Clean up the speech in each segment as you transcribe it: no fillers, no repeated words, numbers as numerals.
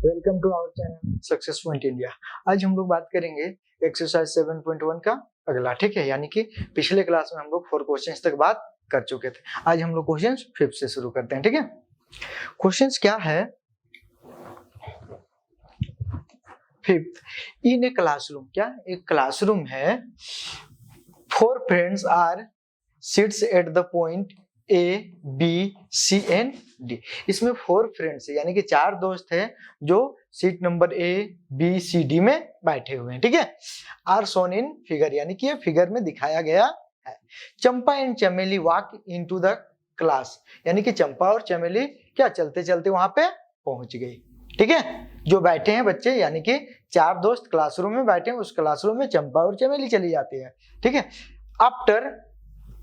Welcome to our channel success point India. आज हम लोग बात करेंगे एक्सरसाइज 7.1 का अगला, ठीक है। यानी कि पिछले क्लास में हम लोग 4 क्वेश्चंस तक बात कर चुके थे। आज हम लोग क्वेश्चंस 5 से शुरू करते हैं, ठीक है। क्वेश्चंस क्या है? 5th, इन ए क्लासरूम, क्या एक क्लासरूम है। 4 friends are sits at the point A, B, C and D। इसमें 4 फ्रेंड्स है, यानी कि 4 दोस्त हैं जो seat number A, B, C, D में बैठे हुए हैं, ठीक है। आर शोन इन फिगर, यानी कि ये फिगर में दिखाया गया है। चंपा एंड चमेली वॉक इनटू द क्लास, यानी कि चंपा और चमेली क्या चलते चलते वहां पे पहुंच गई, ठीक है। जो बैठे हैं बच्चे, यानी कि 4 दोस्त क्लासरूम में बैठे हैं, उस क्लासरूम में चंपा और चमेली चली जाती है, ठीक है। After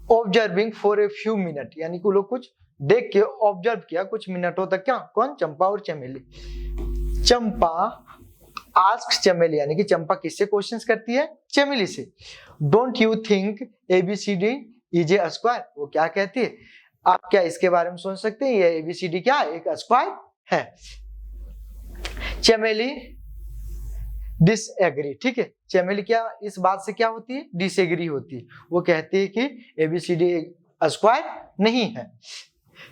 observing for a few minute, यानी कि वो लोग कुछ देख के ऑब्जर्व किया कुछ मिनटों तक, क्या कौन? चंपा और चमेली। चंपा आस्क चमेली, यानी कि चंपा किससे क्वेश्चंस करती है? चमेली से। Don't you think ABCD is a square? वो क्या कहती है? आप क्या इसके बारे में सोच सकते हैं ये ABCD क्या एक स्क्वायर है? चमेली डिसएग्री, ठीक है। चमेली क्या इस बात से क्या होती है? डिसएग्री होती है। वो कहती है कि ABCD स्क्वायर नहीं है।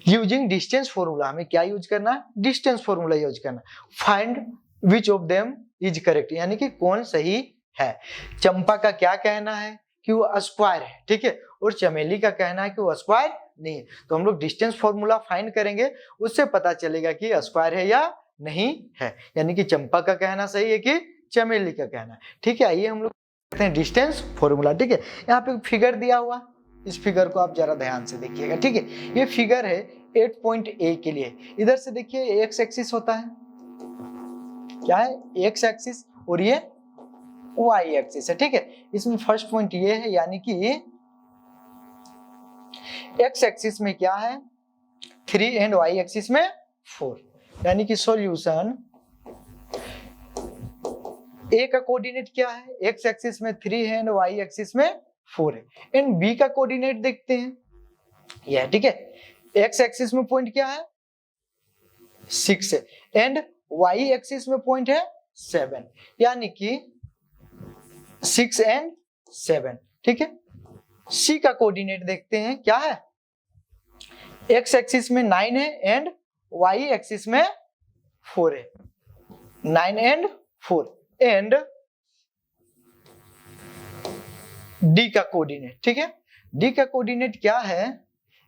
यूजिंग डिस्टेंस फॉर्मूला, हमें क्या यूज करना है? डिस्टेंस फॉर्मूला यूज करना। Find which of them is correct, यानी कि कौन सही है। चंपा का क्या कहना है कि वो स्क्वायर है, ठीक है, और चमेली का कहना है कि वो स्क्वायर नहीं है। तो हम लोग डिस्टेंस फॉर्मूला फाइंड करेंगे, उससे पता चलेगा कि स्क्वायर है या नहीं है, यानी कि चंपा का कहना सही है कि चमेली का कहना है, ठीक है। आइए हम लोग करते हैं डिस्टेंस फॉर्मूला, ठीक है। यहाँ पे फिगर दिया हुआ, इस फिगर को आप जरा ध्यान से देखिएगा, ठीक है। ये फिगर है 8 पॉइंट A के लिए। इधर से देखिए एक्स एक्सिस होता है, क्या है? एक्स एक्सिस, और ये वाई एक्सिस है, ठीक है। इसमें फर्स्ट पॉइंट ये है, यानी कि एक्स एक्सिस में क्या है? 3 एंड वाई एक्सिस में 4, यानी कि सॉल्यूशन A का कोऑर्डिनेट क्या है? एक्स एक्सिस में 3 है एंड वाई एक्सिस में 4 है। एंड B का कोऑर्डिनेट देखते हैं, यह, ठीक है। एक्स एक्सिस में पॉइंट क्या है? 6 है एंड वाई एक्सिस में पॉइंट है 7, यानी कि 6 एंड 7, ठीक है। C का कोऑर्डिनेट देखते हैं, क्या है? एक्स एक्सिस में 9 है एंड वाई एक्सिस में 4 है, 9 एंड 4। एंड D का कोऑर्डिनेट, ठीक है। D का कोऑर्डिनेट क्या है?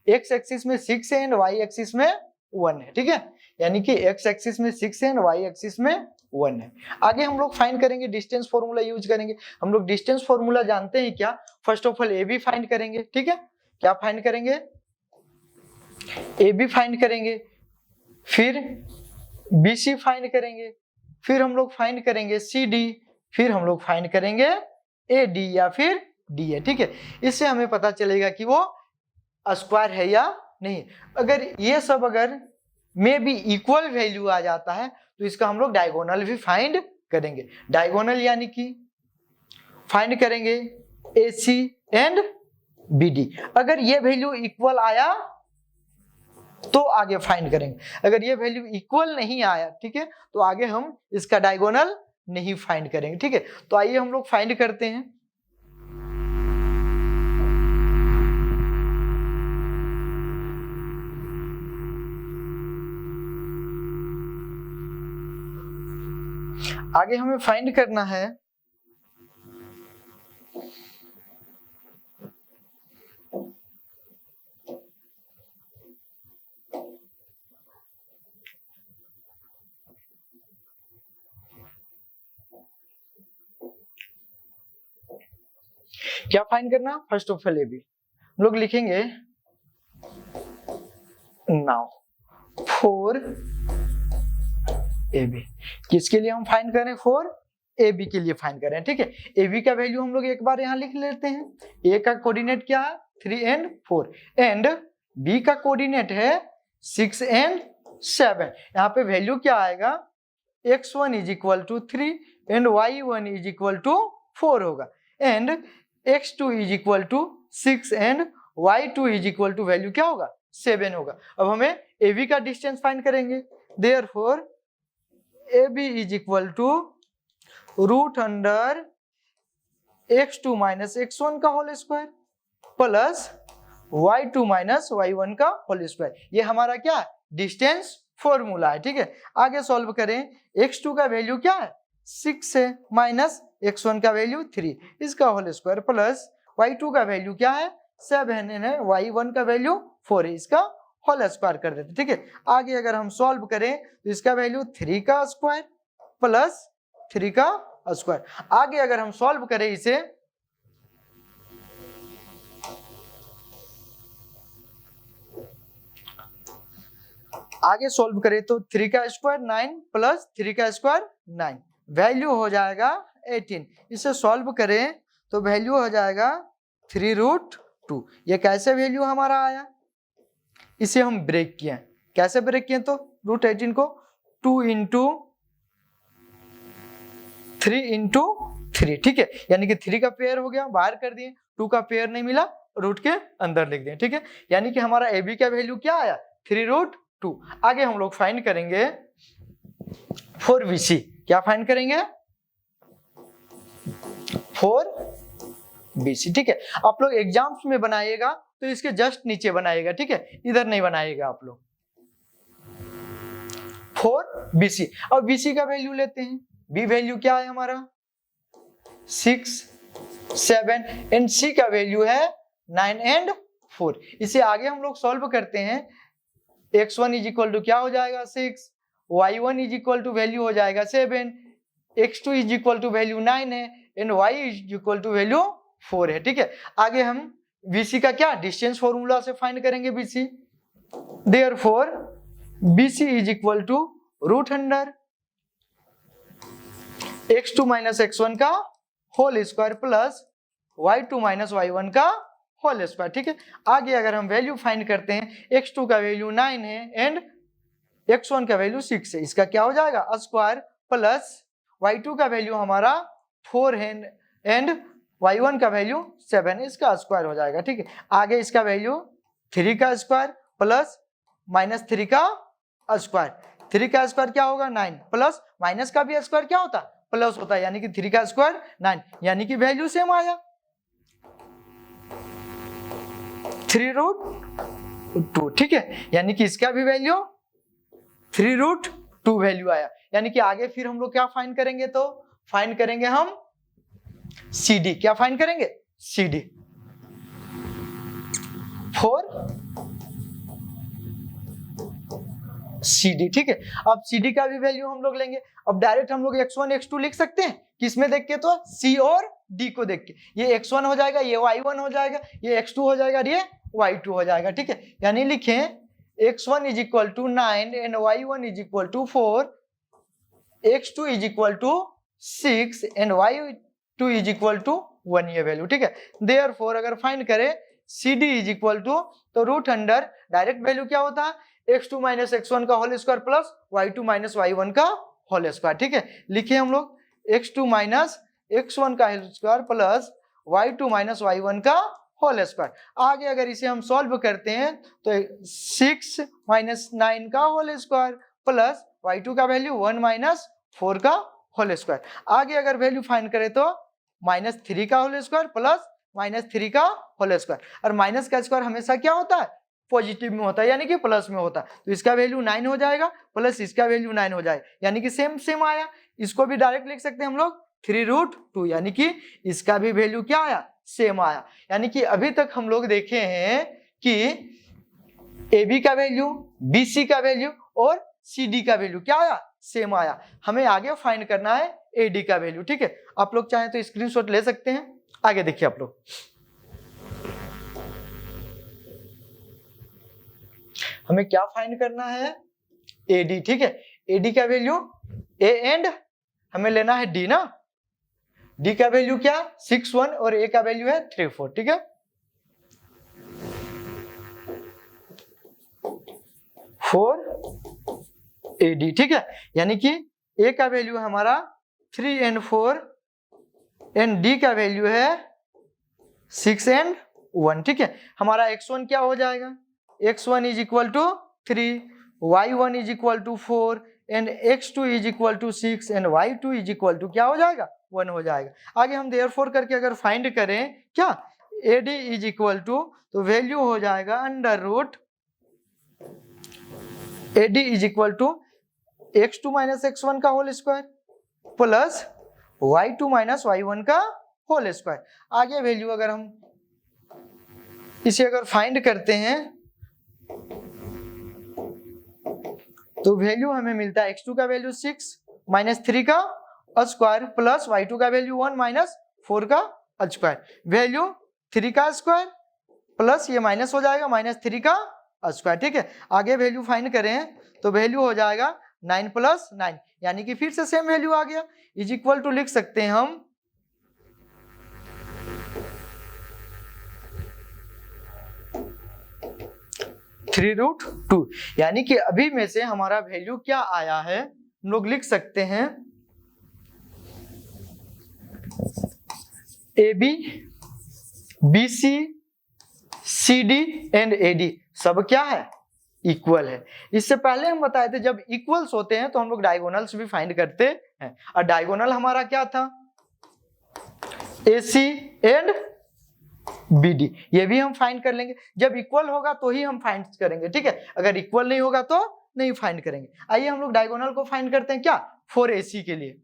एक्स एक्सिस में 6 है एंड वाई एक्सिस में 1 है, ठीक है। यानी कि एक्स एक्सिस में 6 है एंड वाई एक्सिस में 1 है। आगे हम लोग फाइंड करेंगे, डिस्टेंस फॉर्मूला यूज करेंगे। हम लोग डिस्टेंस फॉर्मूला जानते हैं क्या? First of all AB find करेंगे, ठीक है। क्या फाइंड करेंगे? AB फाइंड करेंगे, फिर BC फाइंड करेंगे, फिर हम लोग फाइंड करेंगे CD, फिर हम लोग फाइंड करेंगे AD या फिर DA, ठीक है। इससे हमें पता चलेगा कि वो स्क्वायर है या नहीं। अगर ये सब अगर में भी इक्वल वैल्यू आ जाता है तो इसका हम लोग डायगोनल भी फाइंड करेंगे। डायगोनल यानी कि फाइंड करेंगे AC एंड BD। अगर ये वैल्यू इक्वल आया तो आगे फाइंड करेंगे, अगर ये वैल्यू इक्वल नहीं आया, ठीक है, तो आगे हम इसका डायगोनल नहीं फाइंड करेंगे, ठीक है। तो आइए हम लोग फाइंड करते हैं। आगे हमें फाइंड करना है क्या फाइंड करना? फर्स्ट ऑफ ऑल AB हम लोग लिखेंगे नाउ फॉर AB। किसके लिए हम फाइंड करें? फॉर AB के लिए फाइंड करें, ठीक है। AB का वैल्यू हम लोग एक बार यहाँ लिख लेते हैं। A का कोऑर्डिनेट क्या है? 3 एंड 4 एंड B का कोऑर्डिनेट है 6 एंड 7। यहाँ पे वैल्यू क्या आएगा? x1 is equal to 3 and y1 is equal to 4 होगा, and x2 is equal to 6 and y2 is equal to value क्या होगा? 7 होगा। अब हमें AB का डिस्टेंस फाइंड करेंगे। Therefore A B is equal to root under x2 minus x1 का whole square plus y2 minus y1 का whole square. ये हमारा क्या डिस्टेंस फॉर्मूला है, ठीक है। आगे सॉल्व करें, x2 का वैल्यू क्या है 6 है, माइनस x1 का वैल्यू 3, इसका होल स्क्वायर प्लस y2 का वैल्यू क्या है 7 है, y1 का वैल्यू 4 है, इसका होल स्क्वायर कर देते, ठीक है। आगे अगर हम सॉल्व करें तो इसका वैल्यू 3 का स्क्वायर प्लस 3 का स्क्वायर। आगे अगर हम सॉल्व करें इसे, आगे सॉल्व करें तो 3 का स्क्वायर 9 प्लस 3 का स्क्वायर 9, वैल्यू हो जाएगा 18। इसे सॉल्व करें तो वैल्यू हो जाएगा 3√2। ये कैसे वैल्यू हमारा आया, इसे हम ब्रेक किए, कैसे ब्रेक किए तो √18 को 2 इंटू 3 इंटू 3, ठीक है। यानी कि 3 का पेयर हो गया, बाहर कर दिए, 2 का पेयर नहीं मिला, रूट के अंदर लिख दिए, ठीक है। यानी कि हमारा ए बी का वैल्यू क्या आया 3√2। आगे हम लोग फाइंड करेंगे फॉर बीसी, क्या फाइंड करेंगे फॉर बीसी, ठीक है। आप लोग एग्जाम्स में बनाइएगा तो इसके जस्ट नीचे बनाइएगा, ठीक है, इधर नहीं बनाइएगा आप लोग। फॉर बीसी, अब बीसी का वैल्यू लेते हैं, बी वैल्यू क्या है हमारा 6 7 एंड सी का वैल्यू है 9 एंड 4। इसे आगे हम लोग सॉल्व करते हैं, x1 इज इक्वल टू क्या हो जाएगा 6, y1 is equal to value हो जाएगा 7, x2 is equal to value 9 है and y is equal to value 4 है, ठीक है। आगे हम BC का क्या डिस्टेंस फॉर्मूला से फाइंड करेंगे BC, therefore BC is equal to root under x2 minus x1 का whole square plus y2 minus y1 का होल स्क्वायर, ठीक है। आगे अगर हम वैल्यू फाइंड करते हैं, x2 का वैल्यू 9 है एंड x1 का वैल्यू 6 है, इसका क्या हो जाएगा स्क्वायर प्लस y2 का वैल्यू हमारा 4 है एंड y1 का वैल्यू 7 है, इसका स्क्वायर हो जाएगा, ठीक है। आगे इसका वैल्यू 3 का स्क्वायर प्लस माइनस 3 का स्क्वायर, 3 का स्क्वायर क्या होगा 9 प्लस माइनस का भी स्क्वायर क्या होता प्लस होता है, यानी कि 3 का स्क्वायर 9, यानी कि वैल्यू सेम आया 3√2, ठीक है। यानी कि इसका भी वैल्यू 3√2 वैल्यू आया। यानी कि आगे फिर हम लोग क्या फाइंड करेंगे, तो फाइंड करेंगे हम CD, क्या फाइंड करेंगे CD फॉर CD, ठीक है। अब CD का भी वैल्यू हम लोग लेंगे, अब डायरेक्ट हम लोग x1 x2 लिख सकते हैं, किसमें देख के तो C और D को देख के, ये x1 हो जाएगा, ये y1 हो जाएगा, ये x2 हो जाएगा, ये y2 हो जाएगा, ठीक है। यानी लिखें x1 is equal to 9 and y1 is equal to 4, x2 is equal to 6 and y2 is equal to 1, ये वैल्यू, ठीक है। देयरफॉर अगर फाइंड करें CD इज इक्वल टू, तो रूट अंडर डायरेक्ट वैल्यू क्या होता है x2 माइनस x1 का whole square plus y2 minus y1 का होल स्क्वायर, ठीक है। लिखिए हम लोग x2 माइनस x1 का whole square plus y2 minus y1 का होल स्क्वायर। आगे अगर इसे हम सॉल्व करते हैं तो 6 माइनस 9 का होल स्क्वायर प्लस y2 का वैल्यू 1 माइनस 4 का होल स्क्वायर। आगे अगर वैल्यू फाइंड करें तो माइनस 3 का होल स्क्वायर प्लस माइनस 3 का होल स्क्वायर, और माइनस का स्क्वायर हमेशा क्या होता है पॉजिटिव में होता है, यानी कि प्लस में होता है, तो इसका वैल्यू 9 हो जाएगा प्लस इसका वैल्यू 9 हो जाएगा, यानी कि सेम सेम आया। इसको भी डायरेक्ट लिख सकते हैं हम लोग 3√2, यानी कि इसका भी वैल्यू क्या आया सेम आया। यानी कि अभी तक हम लोग देखे हैं कि AB का वैल्यू, BC का वैल्यू और CD का वैल्यू क्या आया सेम आया। हमें आगे फाइंड करना है AD का वैल्यू, ठीक है। आप लोग चाहें तो स्क्रीनशॉट ले सकते हैं। आगे देखिए आप लोग, हमें क्या फाइंड करना है AD, ठीक है। AD का वैल्यू A एंड हमें लेना है D ना, D का वैल्यू क्या 6 1 और A का वैल्यू है 3 4, ठीक है। 4 AD, ठीक है। यानी कि A का वैल्यू हमारा 3 एंड 4 एंड D का वैल्यू है 6 एंड 1, ठीक है। हमारा x1 क्या हो जाएगा x1 is equal to 3, y1 is equal to 4 and x2 is equal to 6 and y2 is equal to क्या हो जाएगा 1 हो जाएगा। आगे हम देयरफॉर करके अगर फाइंड करें क्या AD इज इक्वल टू, तो वैल्यू हो जाएगा under root AD is equal to x2 minus x1 का whole square plus y2 minus y1 का होल स्क्वायर। आगे वैल्यू अगर हम इसे अगर फाइंड करते हैं तो वैल्यू हमें मिलता है x2 का वैल्यू 6 माइनस 3 का स्क्वायर प्लस y2 का वैल्यू 1 माइनस 4 का स्क्वायर, वैल्यू 3 का स्क्वायर प्लस ये माइनस हो जाएगा माइनस 3 का स्क्वायर। ठीक है, आगे वैल्यू फाइंड करें तो वैल्यू हो जाएगा 9 प्लस 9, यानी कि फिर से सेम वैल्यू आ गया, इज इक्वल टू लिख सकते हैं हम 3√2, यानी कि अभी में से हमारा वैल्यू क्या आया है, हम लोग लिख सकते हैं AB, BC, CD and AD सब क्या है इक्वल है। इससे पहले हम बताए थे जब इक्वल्स होते हैं तो हम लोग डायगोनल्स भी फाइंड करते हैं, और डायगोनल हमारा क्या था AC एंड BD, ये भी हम फाइंड कर लेंगे। जब इक्वल होगा तो ही हम फाइंड करेंगे, ठीक है, अगर इक्वल नहीं होगा तो नहीं फाइंड करेंगे। आइए हम लोग डायगोनल को फाइंड करते हैं क्या 4AC के लिए।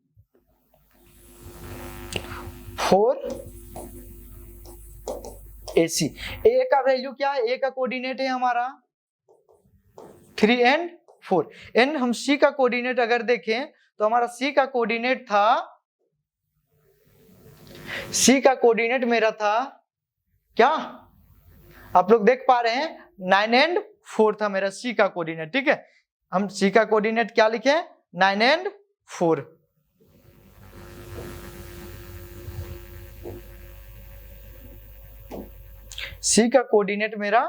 4AC, A का वैल्यू क्या है, A का कोऑर्डिनेट है हमारा 3 एंड 4, एंड हम C का कोऑर्डिनेट अगर देखें तो हमारा C का कोऑर्डिनेट था, C का कोऑर्डिनेट मेरा था क्या, आप लोग देख पा रहे हैं 9 एंड 4 था मेरा C का कोऑर्डिनेट। ठीक है, हम C का कोऑर्डिनेट क्या लिखे 9 एंड 4, C का कोऑर्डिनेट मेरा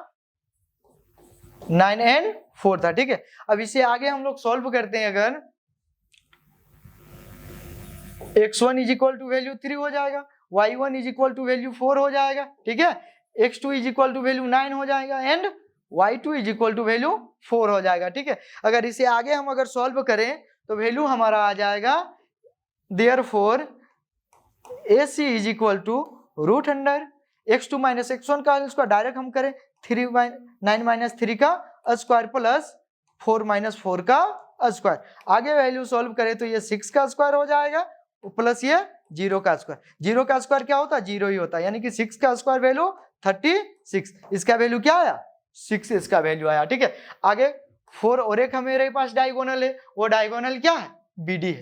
9 एंड 4 था। ठीक है, अब इसे आगे हम लोग सॉल्व करते हैं, अगर x1 is equal to value 3 हो जाएगा, y1 is equal to value 4 हो जाएगा, ठीक है, x2 is equal to value 9 हो जाएगा and y2 is equal to value 4 हो जाएगा। ठीक है, अगर इसे आगे हम अगर सॉल्व करें तो वैल्यू हमारा आ जाएगा therefore AC is equal to root under x2 minus x1 का स्क्वायर, डायरेक्ट हम करें 9 माइनस 3 का स्क्वायर प्लस 4 माइनस 4 का स्क्वायर। आगे वैल्यू सॉल्व करें तो ये 6 का स्क्वायर हो जाएगा प्लस ये 0 का स्क्वायर, 0 का स्क्वायर क्या होता है 0 ही होता है, यानी कि 6 का स्क्वायर वैल्यू 36, इसका वैल्यू क्या आया 6 इसका वैल्यू आया। ठीक है, आगे 4 और एक हमारे पास डायगोनल है, वो डायगोनल क्या है BD है,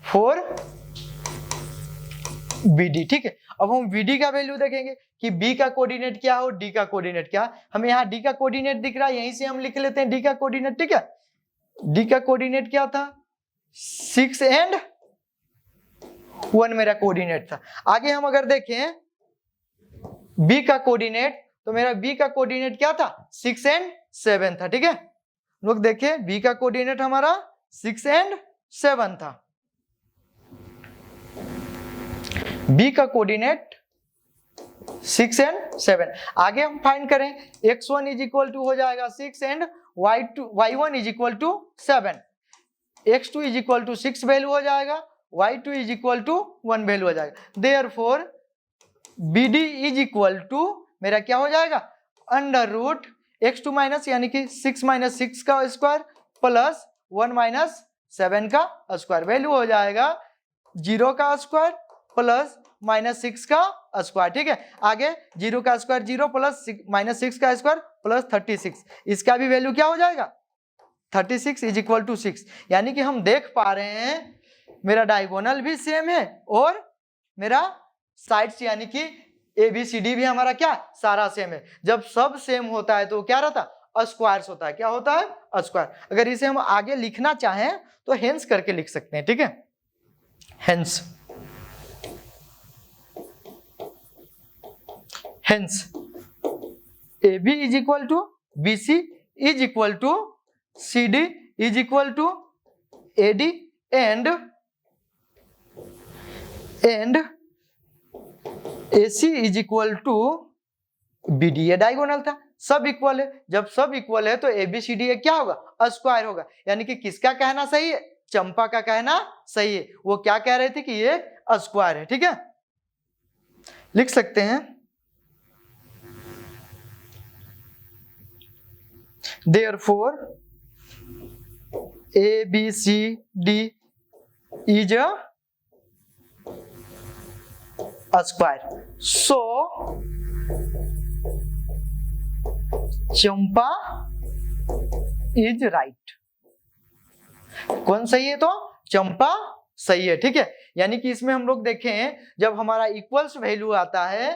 4BD। ठीक है, अब हम BD का वैल्यू देखेंगे कि B का कोऑर्डिनेट क्या हो, D का कोऑर्डिनेट क्या, हमें यहाँ D का कोऑर्डिनेट दिख रहा है, यहीं से हम लिख लेते हैं D का कोऑर्डिनेट। ठीक है, D का कोऑर्डिनेट क्या था 6 एंड 1 मेरा कोऑर्डिनेट था। आगे हम अगर देखें B का कोऑर्डिनेट तो मेरा B का कोऑर्डिनेट क्या था 6 एंड 7 था। ठीक है, लोग देखें B का कोऑर्डिनेट हमारा 6 एंड 7 था, B का कोऑर्डिनेट 6 एंड 7। आगे हम फाइंड करें x1 इज इक्वल टू हो जाएगा 6 and y1 is equal to 7, x2 is equal to 6 value हो जाएगा, y2 is equal to 1 value हो जाएगा। Therefore BD is equal to मेरा क्या हो जाएगा अंडर रूट x2 माइनस यानी कि 6 माइनस 6 का स्क्वायर प्लस 1 माइनस 7 का स्क्वायर, वैल्यू हो जाएगा 0 का स्क्वायर प्लस माइनस 6 का स्क्वायर। ठीक है, आगे 0 का स्क्वायर 0 प्लस माइनस 6 का स्क्वायर प्लस 36, इसका भी वैल्यू क्या हो जाएगा 36 इज इक्वल टू 6, यानी कि हम देख पा रहे हैं मेरा डायगोनल भी सेम है और मेरा साइड्स यानी कि ABCD भी हमारा क्या सारा सेम है। जब सब सेम होता है तो क्या रहता स्क्वायर्स होता है, क्या होता है स्क्वायर। अगर इसे हम आगे लिखना चाहें तो हेंस करके लिख सकते हैं। ठीक है, hence AB is equal to BC is equal to CD is equal to AD and AC is equal to BD। ये डायगोनल था, सब इक्वल है, जब सब इक्वल है तो ABCD क्या होगा स्क्वायर होगा। यानी कि किसका कहना सही है? चंपा का कहना सही है। वो क्या कह रहे थे कि ये स्क्वायर है। ठीक है, लिख सकते हैं therefore ABCD is a square. So Champa is right. कौन सही है? तो चंपा सही है। ठीक है, यानी कि इसमें हम लोग देखें, जब हमारा इक्वल्स वैल्यू आता है,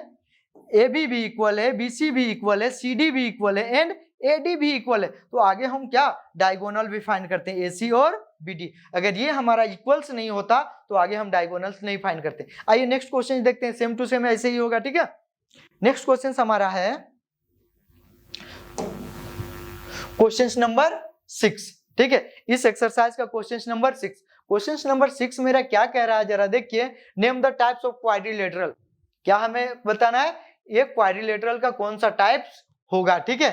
ए बी भी इक्वल है, बी सी भी इक्वल है, सी डी भी इक्वल है एंड ए डी भी इक्वल है, तो आगे हम क्या डायगोनल भी फाइंड करते हैं, ए सी और बी डी। अगर ये हमारा इक्वल्स नहीं होता तो आगे हम डायगोनल्स नहीं फाइंड करते। आइए नेक्स्ट क्वेश्चन देखते हैं, सेम टू सेम ऐसे ही होगा। ठीक है, नेक्स्ट क्वेश्चन हमारा है क्वेश्चन नंबर 6। ठीक है, इस एक्सरसाइज का क्वेश्चन नंबर 6। क्वेश्चन नंबर 6 मेरा क्या कह रहा है, जरा देखिए। Name the types of quadrilateral. क्या हमें बताना है? ये क्वाड्रिलेटरल का कौन सा टाइप्स होगा। ठीक है,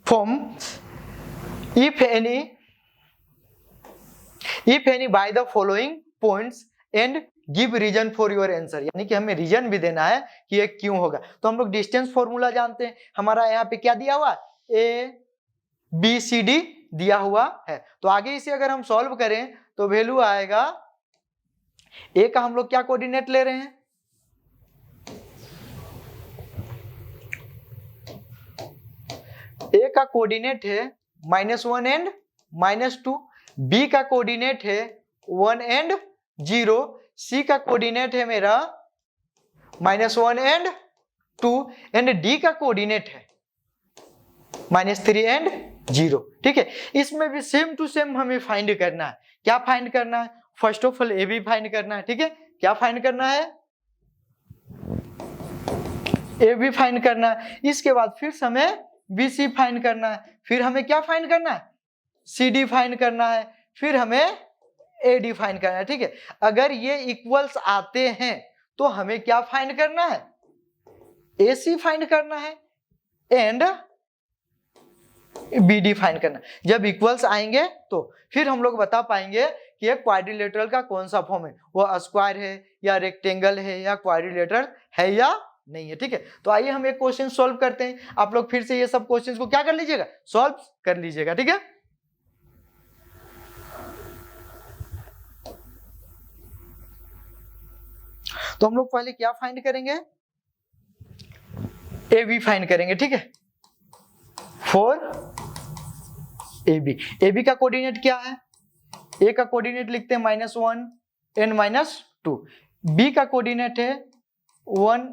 form if any by the following points and give reason for your answer. यानी कि हमें रीजन भी देना है कि ये क्यों होगा। तो हम लोग डिस्टेंस फॉर्मूला जानते हैं। हमारा यहाँ पे क्या दिया हुआ? ए बी सी डी दिया हुआ है। तो आगे इसे अगर हम सॉल्व करें तो वैल्यू आएगा, ए का हम लोग क्या कोऑर्डिनेट ले रहे हैं? ए का कोऑर्डिनेट है -1 एंड -2, बी का कोऑर्डिनेट है 1 एंड 0, सी का कोऑर्डिनेट है मेरा -1 एंड 2 एंड डी का कोऑर्डिनेट है -3 एंड 0। ठीक है, इसमें भी सेम टू सेम हमें फाइंड करना है। क्या फाइंड करना है? First of all A B find करना है। ठीक है, क्या फाइंड करना है? ए बी फाइंड करना है। इसके बाद फिर हमें बी सी फाइंड करना है, फिर हमें क्या फाइंड करना है? सी डी फाइंड करना है, फिर हमें ए डी फाइंड करना है। ठीक है, अगर ये इक्वल्स आते हैं तो हमें क्या फाइंड करना है? ए सी फाइंड करना है एंड बी डी फाइंड करना। जब इक्वल्स आएंगे तो फिर हम लोग बता पाएंगे कि ये क्वाड्रिलेटरल का कौन सा फॉर्म है, वो स्क्वायर है या रेक्टेंगल है या क्वाड्रिलेटरल है या नहीं है। ठीक है, तो आइए हम एक क्वेश्चन सॉल्व करते हैं। आप लोग फिर से ये सब क्वेश्चंस को क्या कर लीजिएगा? सॉल्व कर लीजिएगा। ठीक है, तो हम लोग पहले क्या फाइंड करेंगे? ए बी फाइंड करेंगे। ठीक है, फॉर ए बी का कोऑर्डिनेट क्या है? ए का कोऑर्डिनेट लिखते हैं -1 एंड -2, बी का कोऑर्डिनेट है 1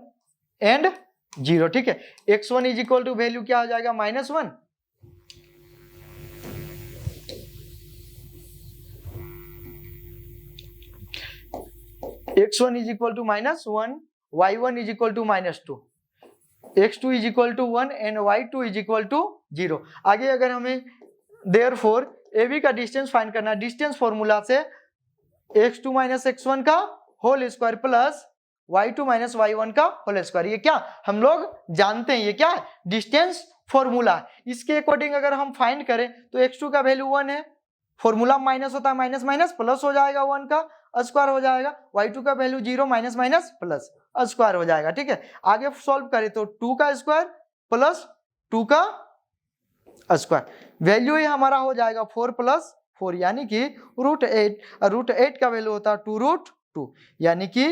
एंड 0। ठीक है, x1 is equal to value क्या हो जाएगा? -1, x1 is equal to -1, y1 is equal to -2, x2 is equal to 1 and y2 is equal to 0। आगे अगर हमें देयरफॉर ए बी का डिस्टेंस फाइंड करना है, डिस्टेंस फॉर्मूला से x2 - x1 का whole square plus y2 - y1 का whole square. ये क्या हम लोग जानते हैं, ये क्या है? Distance formula. इसके अकॉर्डिंग अगर हम फाइंड करें तो x2 का वैल्यू 1 है, फॉर्मूला माइनस होता है, माइनस माइनस प्लस हो जाएगा, 1 का स्क्वायर हो जाएगा, y2 का value 0 minus minus plus square हो जाएगा। ठीक है, आगे सॉल्व करें तो 2 का स्क्वायर प्लस 2 का स्क्वायर, वैल्यू ये हमारा हो जाएगा 4 + 4 यानी कि √8। √8 का वैल्यू होता है 2√2, यानी कि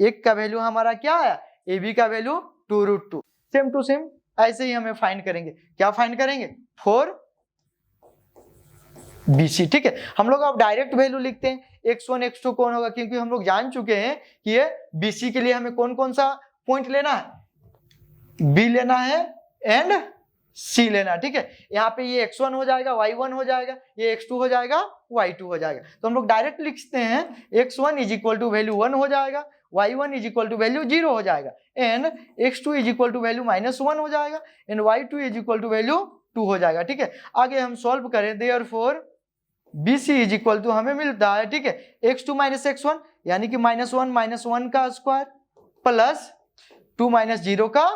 एक का वैल्यू हमारा क्या है? ए बी का वैल्यू 2√2। सेम टू सेम ऐसे ही हमें फाइंड करेंगे। क्या फाइंड करेंगे? 4 BC। ठीक है, हम लोग अब डायरेक्ट वैल्यू लिखते हैं, x1 x2 कौन होगा, क्योंकि हम लोग जान चुके हैं कि ये BC के लिए हमें कौन कौन सा पॉइंट लेना है? B लेना है एंड C लेना। ठीक है, यहाँ पे ये x1 हो जाएगा, y1 हो जाएगा, ये x2 हो जाएगा, y2 हो जाएगा। तो हम लोग डायरेक्ट लिखते हैं x1 is equal to value 1 हो जाएगा, y1 is equal to value 0 हो जाएगा and x2 is equal to value -1 हो जाएगा and y2 is equal to value 2 हो जाएगा। ठीक है, आगे हम सॉल्व करें, therefore BC is equal to हमें मिलता है, ठीक है, x2 - x1 यानी कि -1 - 1 का स्क्वायर प्लस 2 - 0 का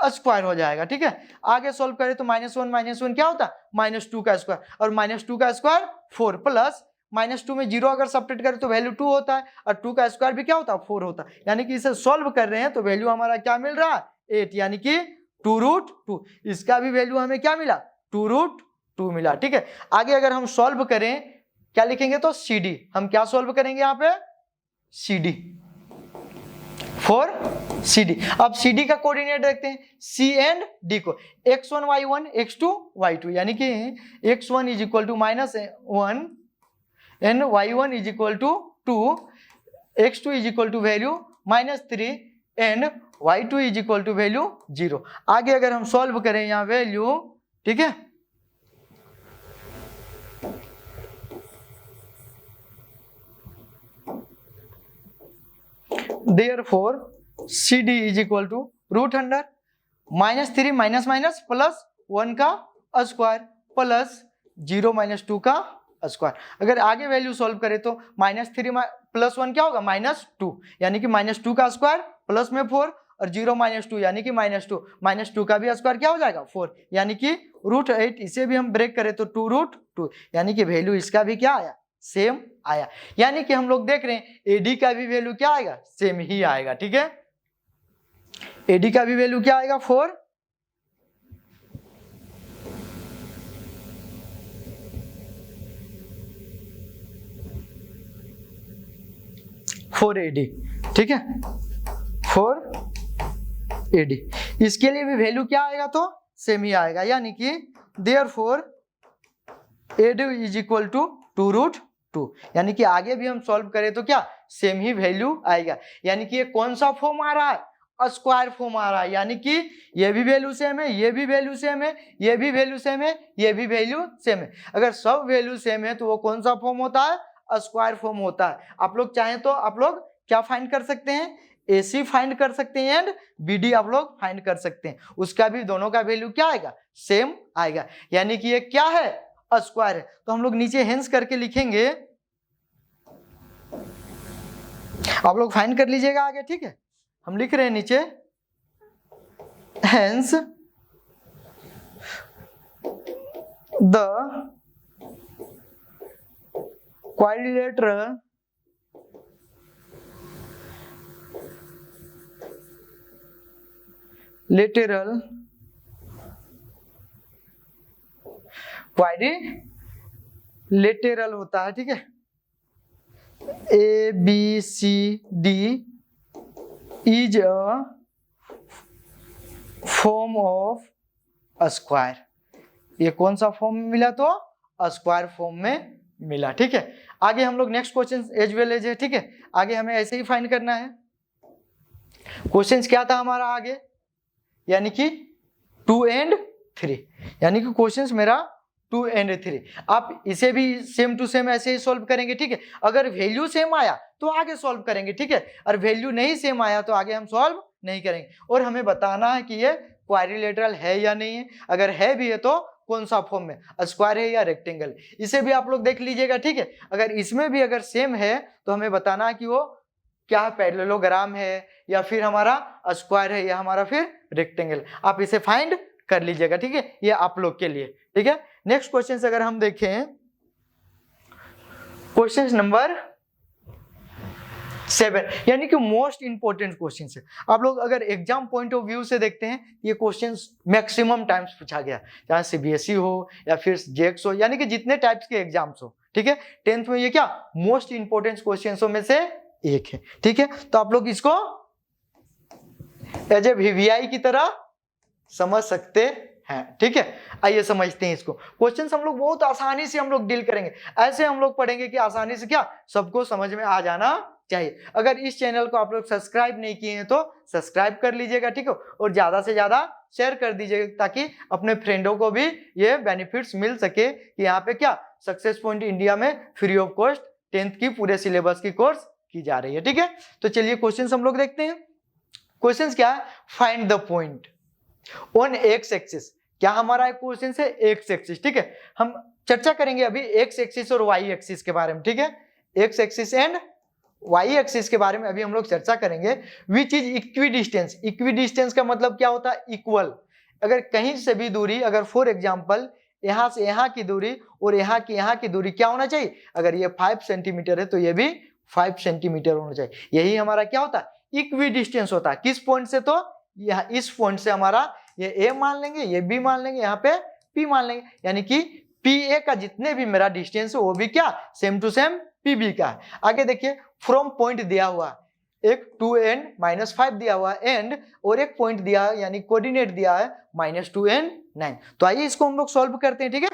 स्क्वायर हो जाएगा, ठीक है। आगे सोल्व करें तो -1 क्या होता है, -2 का स्क्वायर, और -2 का स्क्वायर 4 प्लस -2 में 0 अगर सब्ट्रैक्ट करें तो वैल्यू 2 होता है, और 2 का स्क्वायर भी क्या होता है, 4 होता है। यानी कि इसे सोल्व कर रहे हैं तो वैल्यू हमारा क्या मिल रहा है, 8, यानी कि 2√2। इसका भी वैल्यू हमें क्या मिला, 2√2 मिला, ठीक है। आगे अगर हम सोल्व करें क्या लिखेंगे, तो CD, हम क्या सोल्व करेंगे यहाँ पे, CD, फॉर CD। अब CD का कोऑर्डिनेट देखते हैं, C एंड D को, x1 y1 x2 y2, यानी कि x1 is equal to -1 and y1 is equal to 2, x2 is equal to value -3 and y2 is equal to value 0। आगे अगर हम सॉल्व करें यहाँ वैल्यू, ठीक है, therefore CD is equal to √100 -3 minus minus plus 1 का स्क्वायर प्लस 0 -2 का square. अगर आगे वैल्यू सॉल्व करें तो -3 प्लस 1 क्या होगा, -2, यानी कि -2 का स्क्वायर प्लस में 4, और 0 -2 यानी कि -2, -2 का भी स्क्वायर क्या हो जाएगा, 4, यानी कि √8। इसे भी हम ब्रेक करें तो 2√2, यानी कि वैल्यू इसका भी क्या आया, सेम आया। यानी कि हम लोग देख रहे हैं AD का भी वैल्यू क्या आएगा, सेम ही आएगा, ठीक है। AD का भी वैल्यू क्या आएगा, 4AD, ठीक है, 4AD। इसके लिए भी वैल्यू क्या आएगा, तो सेम ही आएगा, यानी कि therefore AD is equal to 2√2, यानी कि आगे भी हम सॉल्व करें तो क्या, सेम ही वैल्यू आएगा। यानी कि ये कौन सा फॉर्म आ रहा है, स्क्वायर फॉर्म आ रहा है, यानी कि ये भी वैल्यू सेम है, ये भी वैल्यू सेम है, ये भी वैल्यू सेम है, ये भी वैल्यू सेम है। अगर सब वैल्यू सेम है तो वो कौन सा फॉर्म होता है, स्क्वायर फॉर्म होता है। आप लोग चाहें तो आप लोग क्या फाइंड कर सकते हैं, AC फाइंड कर सकते हैं एंड BD आप लोग फाइंड कर सकते हैं, उसका भी दोनों का वैल्यू क्या आएगा, सेम आएगा। यानी कि ये क्या है, स्क्वायर है। तो हम लोग नीचे हेंस करके लिखेंगे, आप लोग फाइंड कर लीजिएगा आगे, ठीक है। हम लिख रहे हैं नीचे, हेंस द क्वाड्रिलेटरल क्वाड्रिलेटरल होता है, ठीक है, ABCD is a form of square. ये कौन सा फॉर्म में मिला, तो स्क्वायर फॉर्म में मिला, ठीक है। आगे हम लोग next question as well as है, ठीक है। आगे हमें ऐसे ही फाइंड करना है। क्वेश्चन क्या था हमारा आगे, यानी कि 2 एंड 3, यानी कि क्वेश्चन मेरा 2 एंड 3। आप इसे भी सेम टू सेम ऐसे ही सॉल्व करेंगे, ठीक है। अगर वैल्यू सेम आया तो आगे सॉल्व करेंगे, ठीक है, और वैल्यू नहीं सेम आया तो आगे हम सॉल्व नहीं करेंगे। और हमें बताना है कि ये क्वाड्रिलेटरल है या नहीं है, अगर है भी है तो कौन सा फॉर्म में, स्क्वायर है या रेक्टेंगल, इसे भी आप लोग देख लीजिएगा, ठीक है। अगर इसमें भी अगर सेम है तो हमें बताना है कि वो क्या पैरेललोग्राम है, या फिर हमारा स्क्वायर है, या हमारा फिर रेक्टेंगल। आप इसे फाइंड कर लीजिएगा, ठीक है, ये आप लोग के लिए, ठीक है। नेक्स्ट क्वेश्चन अगर हम देखें, क्वेश्चन नंबर 7, यानी कि मोस्ट इंपोर्टेंट क्वेश्चन है। आप लोग अगर एग्जाम पॉइंट ऑफ व्यू से देखते हैं, ये क्वेश्चन मैक्सिमम टाइम्स पूछा गया, चाहे CBSE हो या फिर JEX हो, यानी कि जितने टाइप्स के एग्जाम्स हो, ठीक है, 10th में ये क्या मोस्ट इंपोर्टेंट क्वेश्चन में से एक है, ठीक है। तो आप लोग इसको एज ए VVI की तरह समझ सकते हैं, ठीक है। आइए समझते हैं इसको। क्वेश्चंस हम लोग बहुत आसानी से हम लोग डील करेंगे, ऐसे हम लोग पढ़ेंगे कि आसानी से क्या सबको समझ में आ जाना चाहिए। अगर इस चैनल को आप लोग सब्सक्राइब नहीं किए हैं तो सब्सक्राइब कर लीजिएगा, ठीक है, और ज्यादा से ज्यादा शेयर कर दीजिएगा, ताकि अपने फ्रेंडों को भी ये बेनिफिट्स मिल सके कि यहाँ पे क्या सक्सेस पॉइंट इंडिया में फ्री ऑफ कॉस्ट 10th की पूरे सिलेबस की कोर्स की जा रही है, ठीक है। तो चलिए क्वेश्चंस हम लोग देखते हैं। क्वेश्चंस क्या है, find the point on x axis. क्या हमारा एक क्वेश्चन है एक्स एक्सिस, ठीक है। हम चर्चा करेंगे अभी एक्स एक्सिस और वाई एक्सिस के बारे में, ठीक है, X axis and Y axis के बारे में अभी हम लोग चर्चा करेंगे। Which is equidistance, equidistance का मतलब क्या होता है, इक्वल। अगर कहीं से भी दूरी, अगर फॉर एग्जाम्पल यहाँ से यहाँ की दूरी और यहाँ की दूरी क्या होना चाहिए, अगर ये 5 सेंटीमीटर है तो ये भी 5 सेंटीमीटर होना चाहिए। यही हमारा क्या होता है, इक्वी डिस्टेंस होता है। किस पॉइंट से, तो यहाँ इस पॉइंट से हमारा ये ए मान लेंगे, ये बी मान लेंगे, यहाँ पे पी मान लेंगे, यानी कि पी ए का जितने भी मेरा डिस्टेंस है वो भी क्या, same to same P B का है। आगे देखिए, फ्रॉम पॉइंट दिया हुआ, एक 2n - 5 दिया हुआ एंड, और एक पॉइंट दिया है यानी कोऑर्डिनेट दिया है -2n 9। तो आइए इसको हम लोग सॉल्व करते हैं, ठीक है।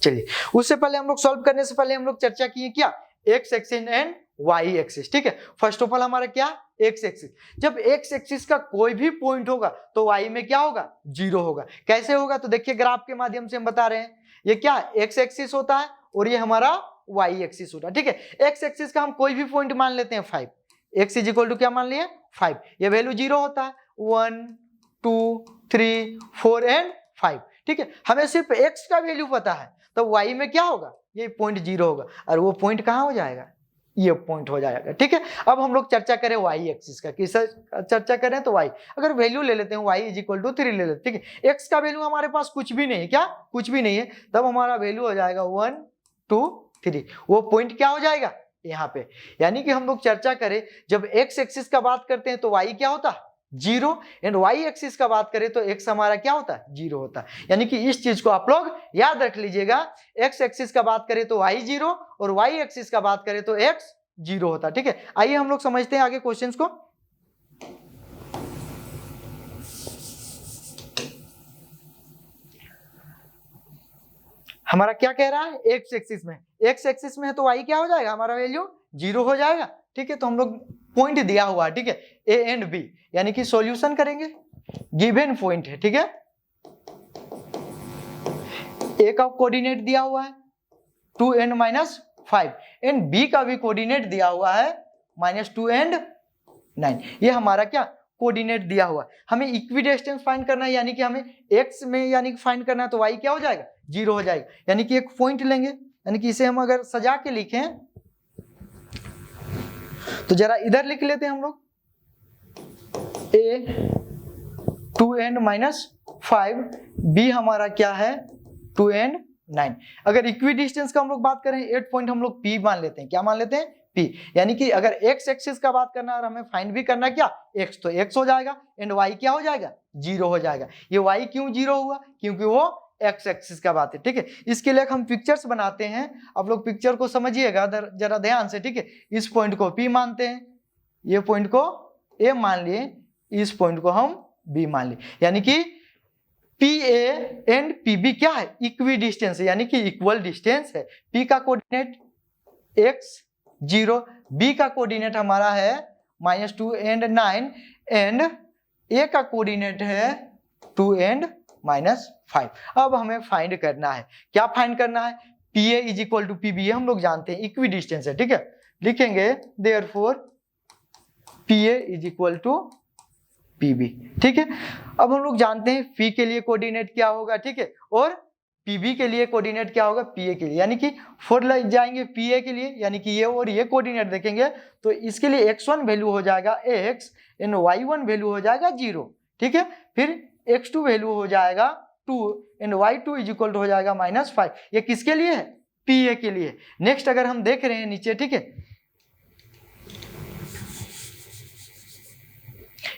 चलिए, उससे पहले हम लोग सॉल्व करने से पहले हम लोग चर्चा किए क्या, X axis and Y axis, ठीक है। फर्स्ट ऑफ ऑल हमारा क्या, एक्स एक्सिस। जब एक्स एक्सिस का कोई भी पॉइंट होगा तो वाई में क्या होगा, 0 होगा। कैसे होगा, तो देखिए ग्राफ के माध्यम से हम बता रहे हैं। ये क्या, एक्स एक्सिस होता है और ये हमारा वाई एक्सिस होता है, ठीक है। एक्स एक्सिस का हम कोई भी पॉइंट मान लेते हैं 5, एक्स इज इक्वल टू क्या मान लिए 5, ये वैल्यू 0 होता है, 1 2 3 4 एंड 5, ठीक है। हमें सिर्फ एक्स का वैल्यू पता है, तो वाई में क्या होगा, ये पॉइंट 0 होगा, और वो पॉइंट कहाँ हो जाएगा, ये पॉइंट हो जाएगा, ठीक है। अब हम लोग चर्चा करें वाई एक्सिस का, किस चर्चा करें तो वाई, अगर वैल्यू ले लेते हैं वाई इज इक्वल टू 3 ले लेते हैं, ठीक है। एक्स का वैल्यू हमारे पास कुछ भी नहीं है, क्या कुछ भी नहीं है, तब हमारा वैल्यू हो जाएगा 1 2 3, वो पॉइंट क्या हो जाएगा यहाँ पे। यानी कि हम लोग चर्चा करें, जब एक्स एक्सिस का बात करते हैं तो वाई क्या होता है 0, एंड वाई एक्सिस का बात करें तो एक्स हमारा क्या होता है 0 होता है। यानी कि इस चीज को आप लोग याद रख लीजिएगा, एक्स एक्सिस का बात करें तो वाई 0 और वाई एक्सिस का बात करें तो एक्स 0 होता है, ठीक है। आइए हम लोग समझते हैं आगे क्वेश्चंस को। हमारा क्या कह रहा है, एक्स एक्सिस में, एक्स एक्सिस में है तो वाई क्या हो जाएगा, हमारा वैल्यू 0 हो जाएगा, ठीक है। तो हम लोग पॉइंट दिया हुआ है, ठीक है, ए एंड बी, यानी कि सॉल्यूशन करेंगे, गिवन पॉइंट है, ठीक है। ए का कोऑर्डिनेट दिया हुआ है 2n - 5 एंड बी का भी कोऑर्डिनेट दिया हुआ है -2 एंड 9, ये हमारा क्या कोऑर्डिनेट दिया हुआ है। हमें इक्वी डिस्टेंस फाइंड करना है, यानी कि हमें x में यानी कि फाइंड करना है, तो y क्या हो जाएगा 0 हो जाएगा। यानी कि एक पॉइंट लेंगे, यानी कि इसे हम अगर सजा के लिखें तो जरा इधर लिख लेते हैं हम लोग, a 2n - 5, b हमारा क्या है 2 एंड 9। अगर इक्वी डिस्टेंस का हम लोग बात करें, 8 पॉइंट हम लोग p मान लेते हैं, क्या मान लेते हैं p, यानी कि अगर x एक्सिस का बात करना है और हमें फाइंड भी करना है क्या x, तो x हो जाएगा एंड y क्या हो जाएगा 0 हो जाएगा। ये y क्यों 0 हुआ, क्योंकि वो x एक्सिस का बात है, ठीक है। इसके लिए हम पिक्चर्स बनाते हैं, आप लोग पिक्चर को समझिएगा जरा ध्यान से, ठीक है। इस पॉइंट को p मानते हैं, ये पॉइंट को a मान लिए, इस पॉइंट को हम b मान लिए, यानी कि PA एंड PB क्या है, इक्वी डिस्टेंस है, यानी कि इक्वल डिस्टेंस है। P का कोऑर्डिनेट x 0, B का कोऑर्डिनेट हमारा है -2 एंड 9 एंड A का कोऑर्डिनेट है 2 एंड -5। अब हमें फाइंड करना है, क्या फाइंड करना है, PA is equal to PB, हम लोग जानते हैं इक्वी डिस्टेंस है, ठीक है। लिखेंगे therefore PA is equal to PB, ठीक है। अब हम लोग जानते हैं P के लिए कोऑर्डिनेट क्या होगा, ठीक है, और PB के लिए कोऑर्डिनेट क्या होगा PA के लिए, यानी कि फॉर जाएंगे PA के लिए, यानी कि ये और ये कोऑर्डिनेट देखेंगे तो इसके लिए x1 वैल्यू हो जाएगा x एंड y1 वैल्यू हो जाएगा 0, ठीक है। फिर x2 वैल्यू हो जाएगा 2 and y2 is equal to हो जाएगा -5। ये किसके लिए है, PA के लिए। नेक्स्ट अगर हम देख रहे हैं नीचे, ठीक है,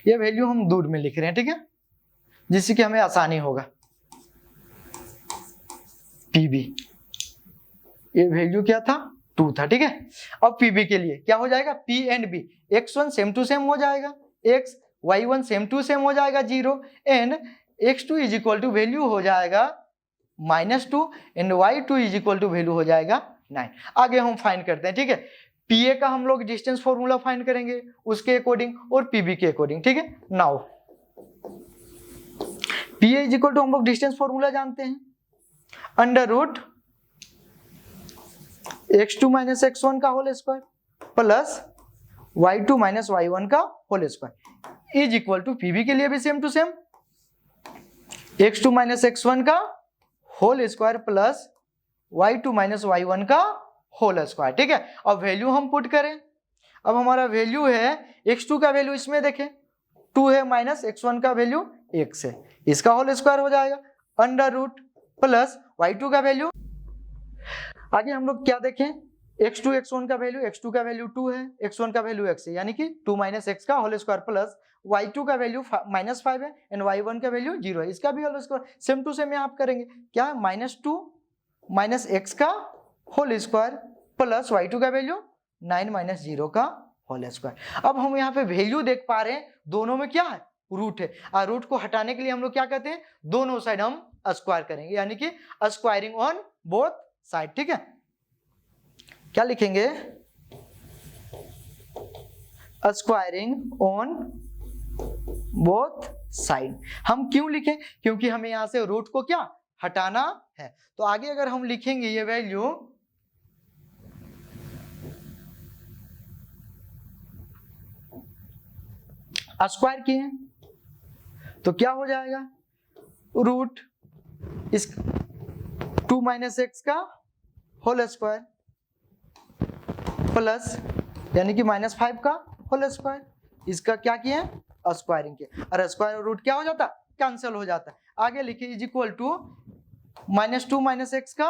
ये वैल्यू हम दूर में लिख रहे हैं, ठीक है, जिससे कि हमें आसानी होगा। PB ये वैल्यू क्या था 2 था, ठीक है। अब PB के लिए क्या हो जाएगा, P and B, x1 same to same हो जाएगा x, y1 same to same हो जाएगा 0 and x2 is equal to value हो जाएगा -2 and y2 is equal to value हो जाएगा 9। आगे हम फाइंड करते हैं, ठीक है। PA का हम लोग डिस्टेंस फॉर्मूला फाइंड करेंगे उसके अकॉर्डिंग और PB के अकॉर्डिंग, ठीक है। Now PA is equal to हम लोग डिस्टेंस फॉर्मूला जानते हैं, √ x2 - x1 का whole square plus y2 - y1 का whole square is equal to PB के लिए भी same to same x2 - x1 का whole square plus y2 minus y1 का होल स्क्वायर। ठीक है, अब वैल्यू हम पुट करें। अब हमारा वैल्यू है x2 का वैल्यू इसमें देखें 2 है, माइनस x1 का वैल्यू x है, इसका होल स्क्वायर हो जाएगा अंडर रूट प्लस y2 का वैल्यू। आगे हम लोग क्या देखें, x2 x1 का वैल्यू, x2 का वैल्यू 2 है, x1 का वैल्यू x है, यानी कि 2 माइनस x का होल स्क्वायर प्लस y2 का वैल्यू -5 है एंड y1 का वैल्यू 0 है, इसका भी whole square same to same यहाँ आप करेंगे। क्या है, -2 माइनस x का होल स्क्वायर प्लस y2 का वैल्यू 9 माइनस 0 का होल स्क्वायर। अब हम यहाँ पे वैल्यू देख पा रहे हैं, दोनों में क्या है, रूट है, और रूट को हटाने के लिए हम लोग क्या कहते हैं, दोनों साइड हम स्क्वायर करेंगे, यानी कि स्क्वायरिंग ऑन बोथ साइड। ठीक है, क्या लिखेंगे, स्क्वायरिंग ऑन बोथ साइड। हम क्यों लिखें, क्योंकि हमें यहां से रूट को क्या हटाना है। तो आगे अगर हम लिखेंगे ये वैल्यू स्क्वायर किए तो क्या हो जाएगा, रूट इस 2 माइनस एक्स का होल स्क्वायर प्लस यानी कि -5 का होल स्क्वायर, इसका क्या किए स्क्वायरिंग किए, और स्क्वायर और रूट क्या हो जाता, कैंसिल हो जाता है। आगे लिखिए is equal to -2 minus X का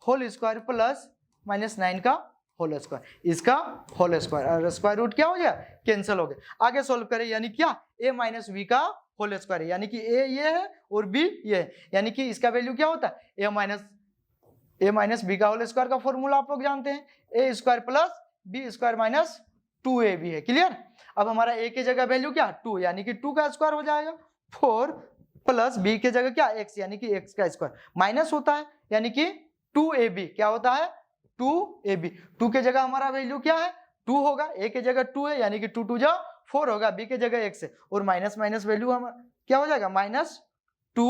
होल स्क्वायर प्लस -9 का होल स्क्वायर, इसका होल स्क्वायर, और स्क्वायर रूट क्या हो गया, कैंसिल हो गया। आगे सोल्व करें, यानी क्या, a माइनस बी का होल स्क्वायर, यानी कि a ये है और b ये है, यानी कि इसका वैल्यू क्या होता है, a माइनस बी का होल स्क्वायर का फॉर्मूला आप लोग जानते हैं, a square plus B square minus 2ab है। क्लियर। अब हमारा a की जगह वैल्यू क्या 2, यानी कि 2 का स्क्वायर हो जाएगा 4 प्लस b की जगह क्या x, यानी कि x का स्क्वायर माइनस होता है, यानी कि 2ab क्या होता है 2ab। 2 के जगह हमारा वैल्यू क्या है 2 होगा, a के जगह 2 है, यानी कि 2 2 जा 4 होगा, b के जगह x है, और माइनस माइनस वैल्यू हम क्या हो जाएगा -2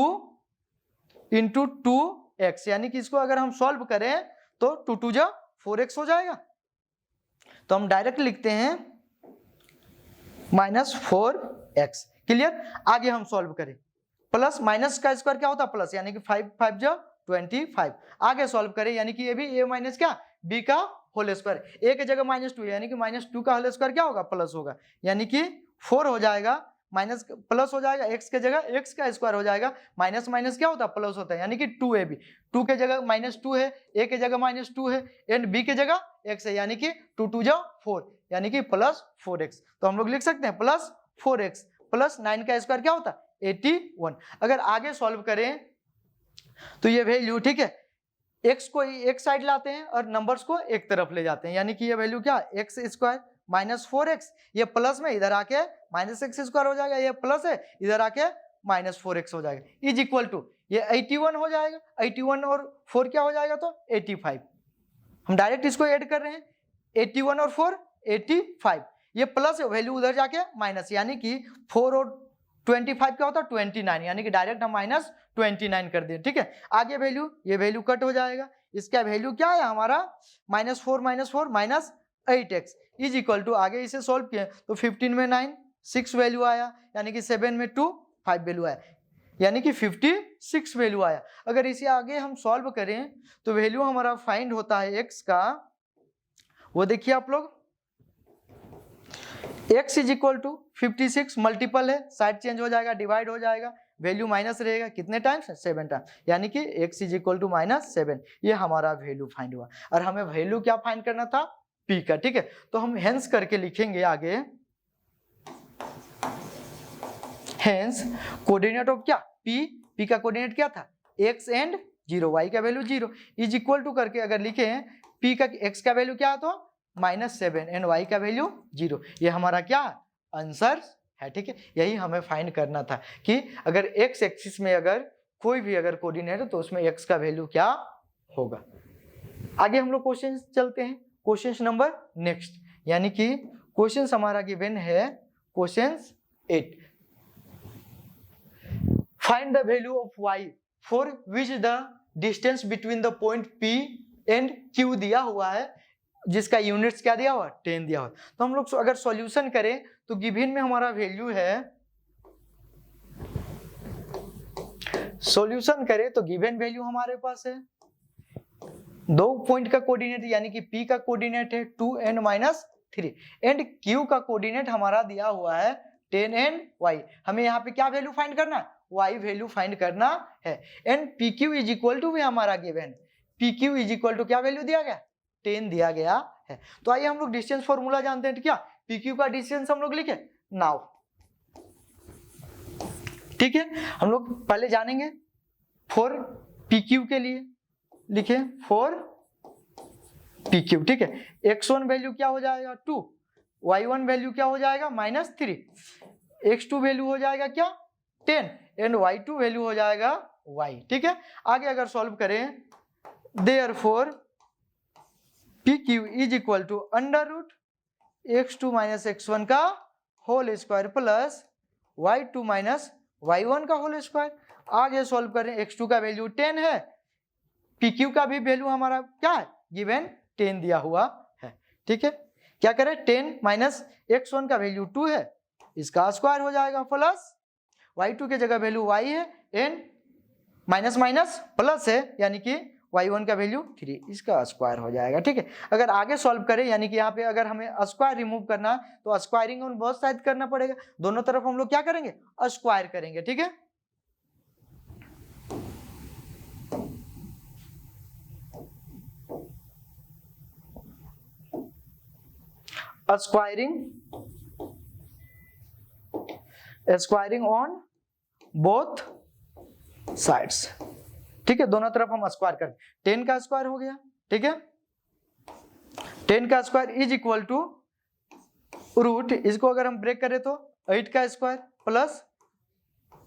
इंटू 2x, यानी कि इसको अगर हम सॉल्व करें तो 2 2 जा 4x हो जाएगा। तो हम डायरेक्ट लिखते हैं -4x। क्लियर। आगे हम सॉल्व करें, प्लस माइनस का स्क्वायर क्या होता है प्लस, यानी कि 5 5 जा 25। आगे सॉल्व करें, यानी कि ये भी a माइनस क्या b का होल स्क्वायर, a की जगह -2 यानी कि -2 का होल स्क्वायर क्या होगा प्लस होगा, यानी कि 4 हो जाएगा, माइनस प्लस हो जाएगा, x के जगह x का स्क्वायर हो जाएगा, माइनस माइनस क्या होता है प्लस होता है, यानी कि 2ab, 2 के जगह -2 है, a के जगह -2 है एंड b के जगह x है, यानी कि 2 2 जा 4, यानी कि +4x। तो हम लोग लिख सकते हैं +4x प्लस 9 का स्क्वायर क्या होता है 81। अगर आगे सॉल्व करें तो ये वैल्यू, ठीक है, x को एक साइड लाते हैं और नंबर्स को एक तरफ ले जाते हैं, यानी कि ये वैल्यू क्या x स्क्वायर -4x, ये प्लस में इधर आके -x स्क्वायर हो जाएगा, ये प्लस है इधर आके -4x हो जाएगा, इज इक्वल टू ये 81 हो जाएगा, 81 और 4 क्या हो जाएगा तो 85। हम डायरेक्ट इसको ऐड कर रहे हैं, 81 और 4 85, ये प्लस है वैल्यू उधर जाके माइनस, यानी कि 4 और 25 क्या होता है 29, यानी कि डायरेक्ट हम -29 कर दिए। ठीक है, आगे वैल्यू, ये वैल्यू कट हो जाएगा, इसका वैल्यू क्या है हमारा -4 -8x इज इक्वल टू, आगे इसे सोल्व किए तो 15 में 9 6 वैल्यू आया, यानी कि 7 में 2 5 वैल्यू आया, यानी कि 56 वैल्यू आया। अगर इसे आगे हम सॉल्व करें तो वैल्यू हमारा फाइंड होता है x का, वो देखिए आप लोग, x is equal to 56 multiple है, साइड चेंज हो जाएगा, डिवाइड हो जाएगा, वैल्यू माइनस रहेगा, कितने टाइम्स 7 टाइम्स, यानी कि x इज इक्वल टू -7, ये हमारा वैल्यू फाइंड हुआ। और हमें वैल्यू क्या फाइंड करना था p का। ठीक है, तो हम हेंस करके लिखेंगे आगे, हेंस कोऑर्डिनेट ऑफ क्या p का कोऑर्डिनेट क्या था x एंड 0, y का वैल्यू 0 इज इक्वल टू करके अगर लिखे p का x का वैल्यू क्या तो -7 एंड y का वैल्यू 0, ये हमारा क्या आंसर है। ठीक है, यही हमें फाइंड करना था कि अगर x एक्सिस में अगर कोई भी अगर कोऑर्डिनेट है तो उसमें x का वैल्यू क्या होगा। आगे हम लोग क्वेश्चन चलते हैं, क्वेश्चन नंबर नेक्स्ट, यानी कि क्वेश्चन हमारा गिवन है question 8, find the value of y for which the distance between the point p and q दिया हुआ है, जिसका यूनिट्स क्या दिया हुआ 10 दिया हुआ। तो हम लोग अगर सॉल्यूशन करें तो गिवन में हमारा वैल्यू है, सॉल्यूशन करें तो गिवन वैल्यू हमारे पास है दो पॉइंट का कोऑर्डिनेट यानी कि P का कोऑर्डिनेट है 2 and -3 एंड Q का कोऑर्डिनेट हमारा दिया हुआ है 10 and y। हमें यहाँ पे क्या वैल्यू फाइंड करना है, y वैल्यू फाइंड करना है। And PQ is equal to भी हमारा given, PQ is equal to क्या वैल्यू दिया गया, 10 दिया गया है। तो आइए हम लोग डिस्टेंस फॉर्मूला जानते हैं, क्या PQ का डिस्टेंस हम लोग लिखे नाउ, ठीक है। हम लोग पहले जानेंगे फॉर PQ के लिए लिखे फॉर PQ, ठीक है। x1 वैल्यू क्या हो जाएगा 2, y1 वैल्यू क्या हो जाएगा -3, x2 वैल्यू हो जाएगा क्या 10 एंड y2 वैल्यू हो जाएगा y, ठीक है। आगे अगर सॉल्व करें therefore PQ is equal to √x2 - x1 का whole square plus y2 - y1 का होल स्क्वायर। आगे सॉल्व करें, x2 का वैल्यू 10 है, PQ का भी वैल्यू हमारा क्या है गिवन 10 दिया हुआ है, ठीक है। क्या करें 10 - x1 का वैल्यू 2 है, इसका स्क्वायर हो जाएगा प्लस y2 के जगह वैल्यू y है एंड माइनस माइनस प्लस है यानी कि y1 का वैल्यू 3, इसका स्क्वायर हो जाएगा, ठीक है। अगर आगे सॉल्व करें यानी कि यहाँ पे अगर हमें स्क्वायर रिमूव करना तो स्क्वायरिंग ऑन बोथ साइड करना पड़ेगा, दोनों तरफ हम लोग क्या करेंगे स्क्वायर करेंगे, ठीक है। स्क्वायरिंग ऑन बोथ साइड्स, ठीक है। दोनों तरफ हम स्क्वायर कर, 10 का स्क्वायर हो गया, ठीक है। 10 का square is equal to root, इसको अगर हम ब्रेक करें तो 8 का स्क्वायर प्लस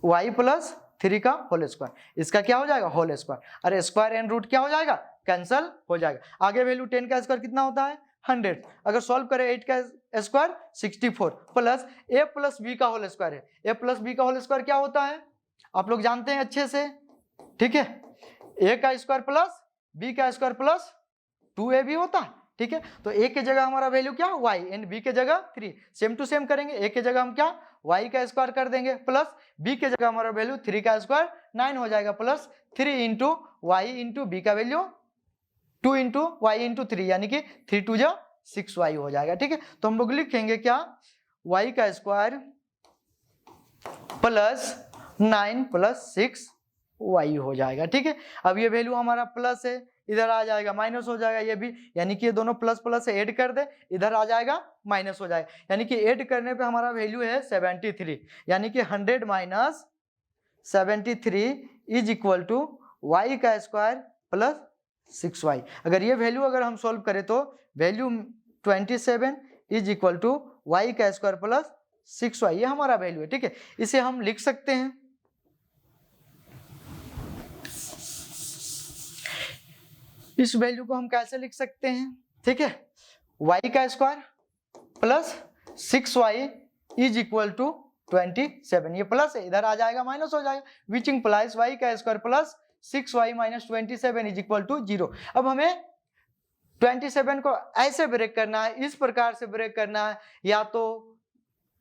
y प्लस 3 का होल स्क्वायर, इसका क्या हो जाएगा होल स्क्वायर। अरे स्क्वायर एंड रूट क्या हो जाएगा कैंसल हो जाएगा। आगे वैल्यू 10 का स्क्वायर कितना होता है 100, अगर सॉल्व करें 8 का square 64 plus a plus b का होल स्क्वायर है, a प्लस b का होल स्क्वायर क्या होता है आप लोग जानते हैं अच्छे से, ठीक है। a का स्क्वायर प्लस b का स्क्वायर प्लस 2ab होता है, ठीक है। तो a के जगह हमारा वैल्यू क्या y एंड b के जगह 3, सेम टू सेम करेंगे, a के जगह हम क्या y का स्क्वायर कर देंगे प्लस b के जगह हमारा वैल्यू 3 का स्क्वायर 9 हो जाएगा plus 3 into y into b का वैल्यू 2 इंटू y इंटू 3 यानी कि 3 2 जा 6y हो जाएगा, ठीक है। तो हम लोग लिखेंगे क्या y का स्क्वायर प्लस 9 प्लस 6y हो जाएगा, ठीक है। अब ये वैल्यू हमारा प्लस है, इधर आ जाएगा माइनस हो जाएगा ये भी, यानी कि ये दोनों प्लस प्लस से ऐड कर दे, इधर आ जाएगा माइनस हो जाएगा, यानी कि ऐड करने पे हमारा वैल्यू है 73, यानी कि 100 minus 73 is equal to y का स्क्वायर प्लस 6y। अगर ये वैल्यू अगर हम सॉल्व करें तो value 27 is equal to y का स्क्वायर प्लस 6y, ये हमारा वैल्यू है, ठीक है। इसे हम लिख सकते हैं, इस वैल्यू को हम कैसे लिख सकते हैं, ठीक है। y का square plus 6y is equal to 27, ये प्लस है इधर आ जाएगा माइनस हो जाएगा, विच इंप्लाइज y का square plus 6y minus 27 is equal to 0। अब हमें 27 को ऐसे ब्रेक करना है, इस प्रकार से ब्रेक करना है, या तो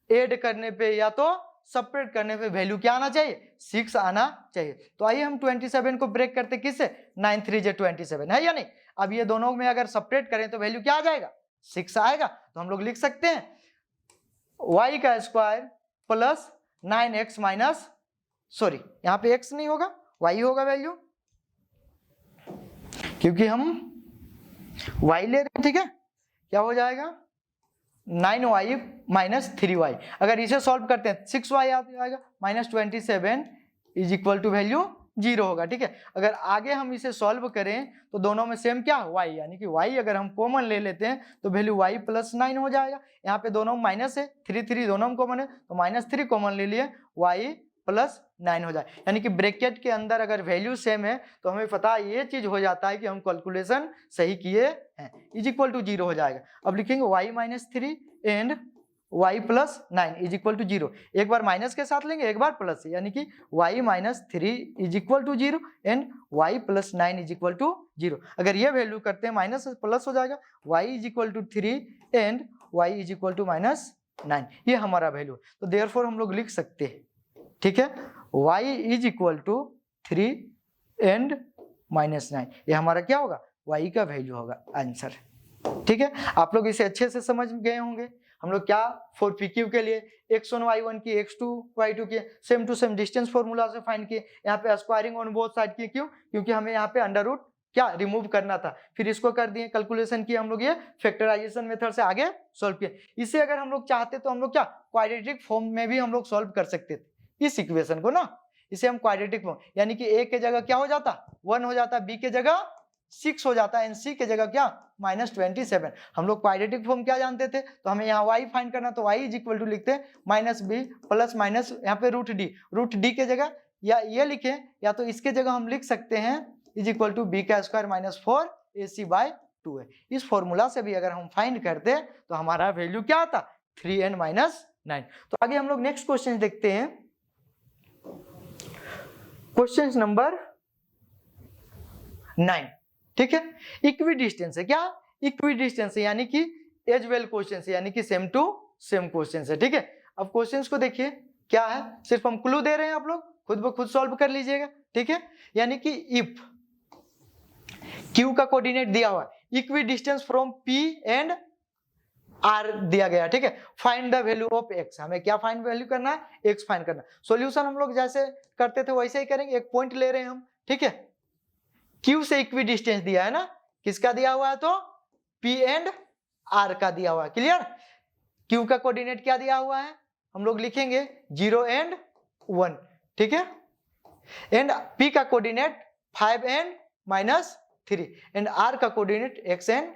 ऐड करने पे या तो सेपरेट करने पे वैल्यू क्या आना चाहिए 6 आना चाहिए। तो आइए हम 27 को ब्रेक करते किससे 9 3 जे 27 है या नहीं। अब ये दोनों में अगर सेपरेट करें तो वैल्यू क्या आ जाएगा 6 आएगा। तो हम लोग लिख सकते हैं y का square plus 9x minus, sorry यहाँ पे x नहीं होगा y होगा वैल्यू, क्योंकि हम y ले रहे हैं, ठीक है। क्या हो जाएगा 9y माइनस 3y, अगर इसे सॉल्व करते हैं 6y आ जाएगा minus 27 is equal to value 0 होगा, ठीक है। अगर आगे हम इसे सॉल्व करें तो दोनों में सेम क्या y, यानी कि y अगर हम कॉमन ले लेते हैं तो वैल्यू y प्लस 9 हो जाएगा। यहाँ पे दोनों माइनस है, 3 3 दोनों में कॉमन है तो माइनस 3 कॉमन ले लिए, y प्लस 9 हो जाए, यानी कि ब्रैकेट के अंदर अगर वैल्यू सेम है तो हमें पता ये चीज हो जाता है कि हम कैलकुलेशन सही किए हैं, इज इक्वल टू 0 हो जाएगा। अब लिखेंगे y minus 3 and y plus 9 is equal to 0, एक बार माइनस के साथ लेंगे एक बार प्लस, यानी कि y minus 3 is equal to 0 and y plus 9 is equal to 0। अगर ये वैल्यू करते हैं माइनस प्लस हो जाएगा, y is equal to 3 and y is equal to minus 9, ये हमारा वैल्यू। तो देयरफॉर हम लोग लिख सकते हैं, ठीक है, y is equal to 3 and minus 9, ये हमारा क्या होगा y का वैल्यू होगा आंसर। ठीक है, आप लोग इसे अच्छे से समझ गए होंगे। हम लोग क्या फॉर PQ के लिए x1 y1 की x2 y2 की same to same distance formula से फाइंड किए, यहाँ पे स्क्वायरिंग ऑन बोथ साइड की, क्यों? क्योंकि हमें यहाँ पे अंडर रूट क्या रिमूव करना था, फिर इसको कर दिए, कैलकुलेशन किए हम लोग, ये फैक्टराइजेशन मेथड से आगे सॉल्व किए। इसे अगर हम लोग चाहते तो हम लोग क्या क्वाड्रेटिक फॉर्म में भी हम लोग सॉल्व कर सकते थे इस इक्वेशन को ना, इसे हम क्वाड्रेटिक फॉर्म, यानी कि a के जगह क्या हो जाता 1 हो जाता, b के जगह 6 हो जाता, एंड c के जगह क्या -27। हम लोग क्वाड्रेटिक फॉर्म क्या जानते थे, तो हमें यहाँ y फाइंड करना, तो y इज इक्वल टू लिखते -b प्लस माइनस यहाँ पे रूट डी के जगह या ये लिखे, या तो इसके जगह हम लिख सकते हैं इज इक्वल टू b का स्क्वायर -4 AC/2 है। इस फॉर्मूला से भी अगर हम फाइंड करते तो हमारा वैल्यू क्या आता 3n - 9। तो आगे हम लोग नेक्स्ट क्वेश्चन देखते हैं, क्वेश्चन नंबर 9। ठीक है, इक्वी डिस्टेंस है, क्या इक्वी डिस्टेंस है, यानी कि एज वेल क्वेश्चन है, यानी कि सेम टू सेम क्वेश्चन है। ठीक है, अब क्वेश्चंस को देखिए क्या है, सिर्फ हम क्लू दे रहे हैं, आप लोग खुद ब खुद सॉल्व कर लीजिएगा। ठीक है, यानी कि इफ Q का कोऑर्डिनेट दिया हुआ है, equi distance from P and R दिया गया। ठीक है, find the value of x, हमें क्या फाइंड वैल्यू करना है, x फाइंड करना। सॉल्यूशन हम लोग जैसे करते थे वैसे ही करेंगे, एक पॉइंट ले रहे हैं हम। ठीक है, Q से इक्वी डिस्टेंस दिया है ना, किसका दिया हुआ है, तो P एंड R का दिया हुआ है। क्लियर, Q का कोऑर्डिनेट क्या दिया हुआ है, हम लोग लिखेंगे 0 एंड 1। ठीक है, एंड P का कोऑर्डिनेट 5 एंड -3 एंड R का कोऑर्डिनेट x एंड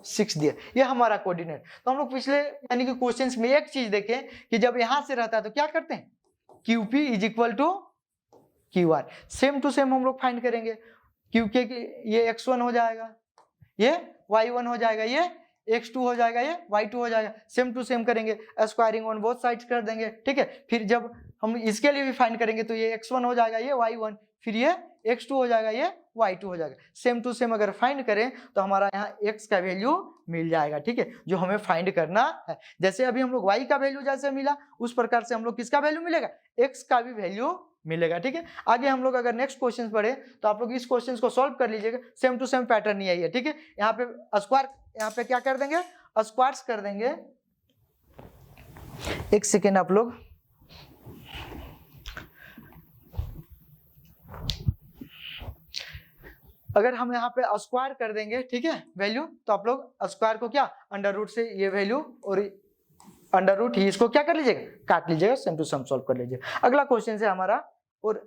6 दिया, ये हमारा कोऑर्डिनेट। तो हम लोग पिछले यानी कि क्वेश्चंस में एक चीज देखें कि जब यहां से रहता है तो क्या करते हैं, QP is equal to QR, same to same हम लोग फाइंड करेंगे। QK ये x1 हो जाएगा, ये y1 हो जाएगा, ये x2 हो जाएगा, ये y2 हो जाएगा, सेम टू सेम करेंगे, स्क्वायरिंग ऑन बोथ साइड्स कर देंगे। ठीक है, फिर जब हम इसके लिए भी फाइंड करेंगे तो ये x1 हो जाएगा, ये y1, फिर ये x2 हो जाएगा, ये y2 हो जाएगा, सेम टू सेम अगर फाइंड करें तो हमारा यहाँ x का वैल्यू मिल जाएगा। ठीक है, जो हमें फाइंड करना है, जैसे अभी हम लोग y का वैल्यू जैसे मिला उस प्रकार से हम लोग किसका वैल्यू मिलेगा, x का भी वैल्यू मिलेगा। ठीक है, आगे हम लोग अगर नेक्स्ट क्वेश्चन पढ़े तो आप लोग इस क्वेश्चन को सॉल्व कर लीजिएगा, सेम टू सेम पैटर्न ही है। ठीक है, यहाँ पे स्क्वायर, यहाँ पे क्या कर देंगे, स्क्वायर्स कर देंगे। एक सेकेंड आप लोग, अगर हम यहाँ पे स्क्वायर कर देंगे, ठीक है, वैल्यू, तो आप लोग स्क्वायर को क्या अंडर रूट से ये वैल्यू और अंडर रूट ही इसको क्या कर लीजिएगा, काट लीजिएगा, सेम टू सेम सॉल्व कर लीजिएगा। अगला क्वेश्चन है हमारा और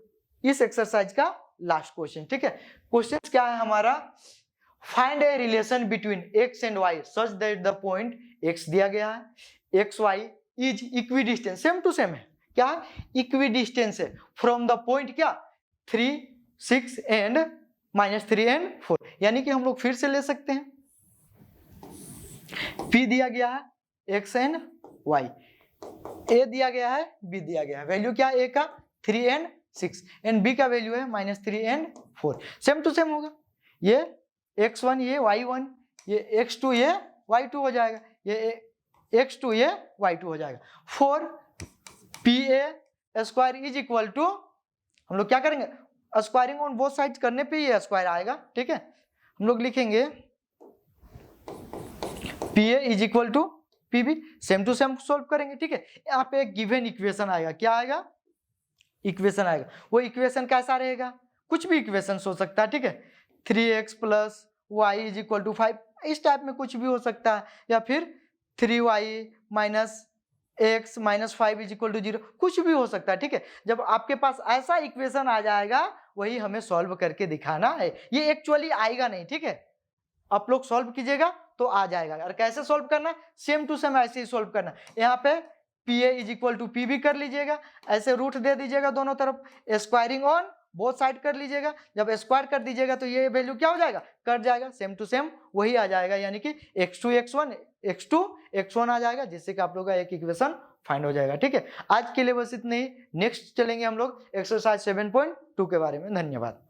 इस एक्सरसाइज का लास्ट क्वेश्चन। ठीक है, क्वेश्चन क्या है हमारा, find a relation between x and y such that the point x दिया गया है, x y is equidistance, same to same है, क्या इक्वी डिस्टेंस है फ्रॉम द पॉइंट क्या 3 6 एंड -3 एंड 4, यानी कि हम लोग फिर से ले सकते हैं, P दिया गया है x एंड y, A दिया गया है, B दिया गया है, वैल्यू क्या है A का 3 एंड 6 एंड B का वैल्यू है -3 एंड 4, सेम टू सेम होगा, ये x1 ये y1, ये x2 ये y2 हो जाएगा, ये x2 ये y2 हो जाएगा। 4 PA square is equal to, हम लोग क्या करेंगे, स्क्वायरिंग ऑन बोथ साइड्स करने पे ये स्क्वायर आएगा। ठीक है, हम लोग लिखेंगे PA is equal to PB, same to same solve करेंगे। ठीक है, यहाँ पे एक गिवन इक्वेशन आएगा, क्या आएगा, इक्वेशन आएगा, वो इक्वेशन कैसा रहेगा, कुछ भी इक्वेशन हो सकता है। ठीक है, 3x + y is equal to 5, इस टाइप में कुछ भी हो सकता है, या फिर 3y - x - 5 is equal to 0, कुछ भी हो सकता है। ठीक है, जब आपके पास ऐसा इक्वेशन आ जाएगा वही हमें सॉल्व करके दिखाना है, ये एक्चुअली आएगा नहीं। ठीक है, आप लोग सॉल्व कीजिएगा तो आ जाएगा, और कैसे सॉल्व करना है, सेम टू सेम ऐसे ही सॉल्व करना है। यहाँ पे PA is equal to PB कर लीजिएगा, ऐसे रूट दे दीजिएगा दोनों तरफ, स्क्वायरिंग ऑन बोथ साइड कर लीजिएगा, जब स्क्वायर कर दीजिएगा तो ये वैल्यू क्या हो जाएगा, कट जाएगा, सेम टू सेम वही आ जाएगा, यानी कि x2 x1 आ जाएगा, जिससे कि आप लोग का एक इक्वेशन फाइंड हो जाएगा। ठीक है, आज के लिए बस इतने ही, नेक्स्ट चलेंगे हम लोग एक्सरसाइज 7.2 के बारे में। धन्यवाद।